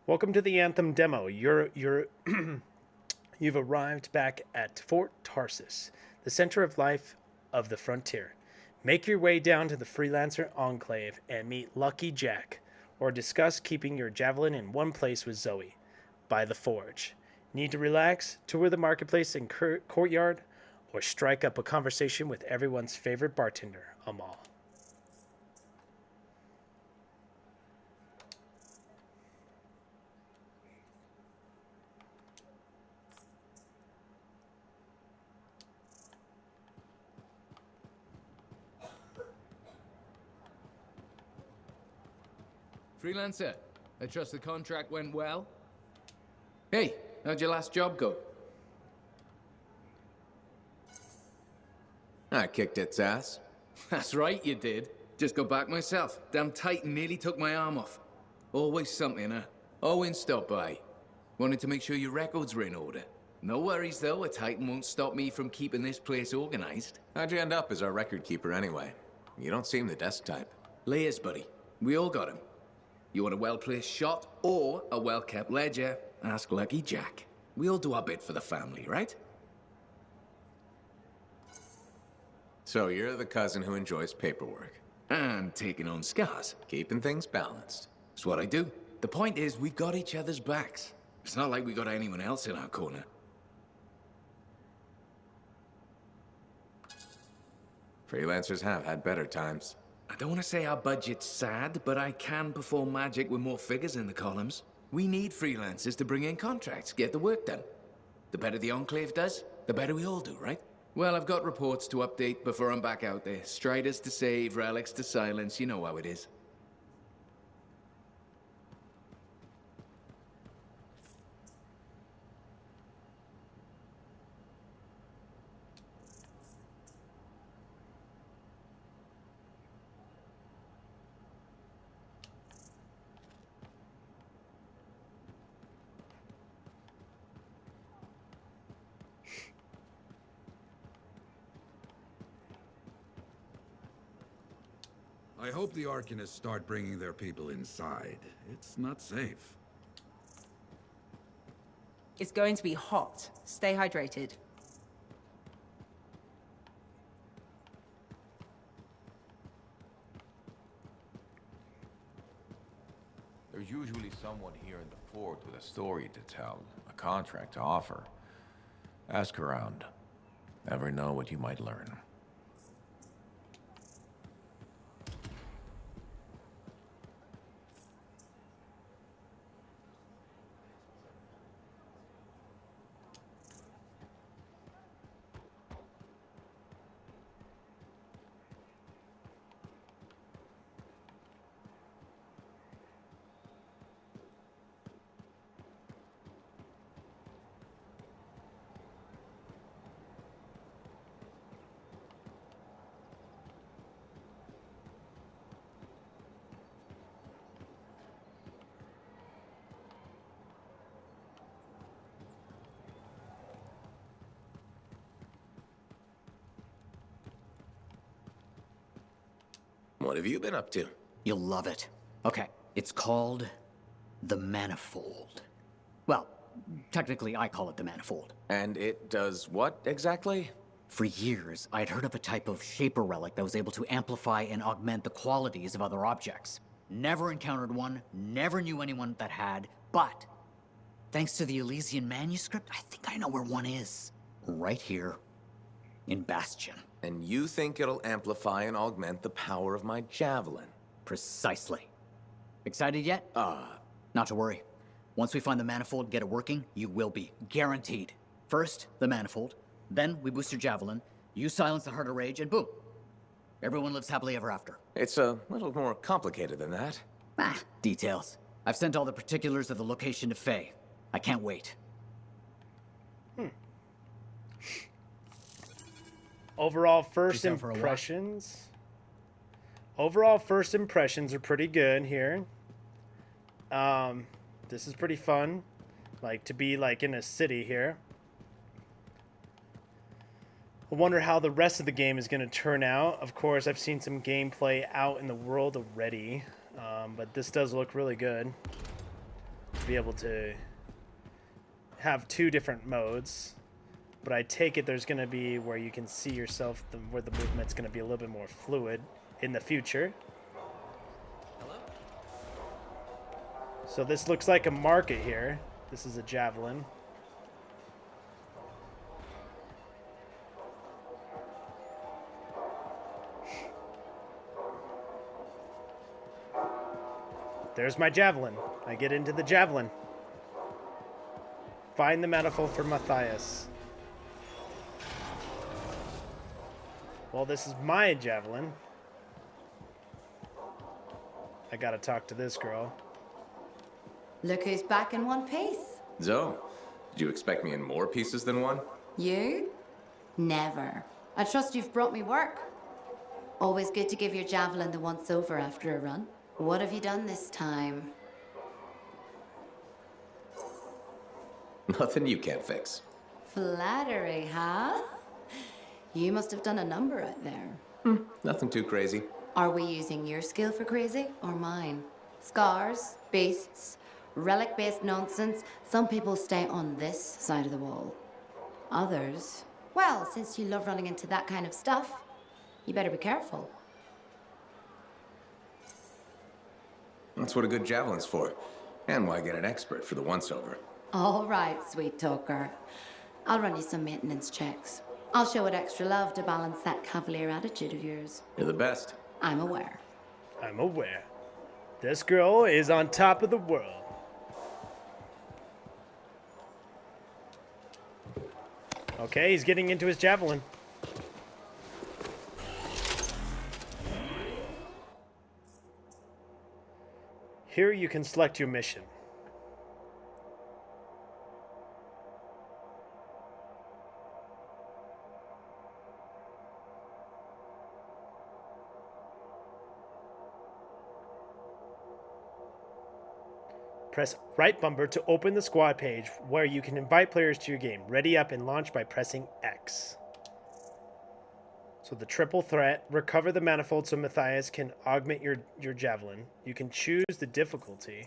Welcome to the Anthem demo. You've arrived back at Fort Tarsis, the center of life of the frontier. Make your way down to the Freelancer Enclave and meet Lucky Jack, or discuss keeping your javelin in one place with Zoe, by the forge. Need to relax, tour the marketplace and courtyard, or strike up a conversation with everyone's favorite bartender, Amal. Freelancer, I trust the contract went well? Hey, how'd your last job go? I kicked its ass. That's right, you did. Just got back myself. Damn Titan nearly took my arm off. Always something, huh? Owen stopped by. Wanted to make sure your records were in order. No worries, though. A Titan won't stop me from keeping this place organized. How'd you end up as our record keeper anyway? You don't seem the desk type. Layers, buddy. We all got 'em. You want a well-placed shot or a well-kept ledger? Ask Lucky Jack. We all do our bit for the family, right? So you're the cousin who enjoys paperwork. And taking on scars. Keeping things balanced. That's what I do. The point is, we've got each other's backs. It's not like we got anyone else in our corner. Freelancers have had better times. I don't want to say our budget's sad, but I can perform magic with more figures in the columns. We need freelancers to bring in contracts, get the work done. The better the Enclave does, the better we all do, right? Well, I've got reports to update before I'm back out there. Striders to save, relics to silence, you know how it is. I hope the Arcanists start bringing their people inside. It's not safe. It's going to be hot. Stay hydrated. There's usually someone here in the fort with a story to tell, a contract to offer. Ask around. Never know what you might learn. What have you been up to? You'll love it. Okay, it's called the Manifold. Well, technically I call it the Manifold. And it does what exactly? For years, I'd heard of a type of shaper relic that was able to amplify and augment the qualities of other objects. Never encountered one, never knew anyone that had, but thanks to the Elysian manuscript, I think I know where one is. Right here in Bastion. And you think it'll amplify and augment the power of my javelin? Precisely. Excited yet? Not to worry. Once we find the Manifold and get it working, you will be. Guaranteed. First, the Manifold. Then, we boost your javelin. You silence the Heart of Rage, and boom. Everyone lives happily ever after. It's a little more complicated than that. Details. I've sent all the particulars of the location to Faye. I can't wait. Overall first Been for a while. impressions. Overall first impressions are pretty good here. This is pretty fun. Like to be like in a city here. I wonder how the rest of the game is going to turn out. Of course, I've seen some gameplay out in the world already, but this does look really good. be able to have 2 different modes. But I take it there's going to be where you can see yourself, where the movement's going to be a little bit more fluid in the future. So this looks like a market here. This is a javelin. There's my javelin. I get into the javelin. Find the manifold for Matthias. Well, this is my javelin. I gotta talk to this girl. Look who's back in one piece. Zoe, did you expect me in more pieces than one? You? Never. I trust you've brought me work. Always good to give your javelin the once-over after a run. What have you done this time? Nothing you can't fix. Flattery, huh? You must have done a number out there. Nothing too crazy. Are we using your skill for crazy or mine? Scars, beasts, relic-based nonsense. Some people stay on this side of the wall. Others, well, since you love running into that kind of stuff, you better be careful. That's what a good javelin's for. And why get an expert for the once-over. All right, sweet talker. I'll run you some maintenance checks. I'll show it extra love to balance that cavalier attitude of yours. You're the best. I'm aware. I'm aware. This girl is on top of the world. Okay, he's getting into his javelin. Here you can select your mission. Press right bumper to open the squad page where you can invite players to your game. Ready up and launch by pressing X. So the triple threat, recover the manifold so Matthias can augment your javelin. You can choose the difficulty.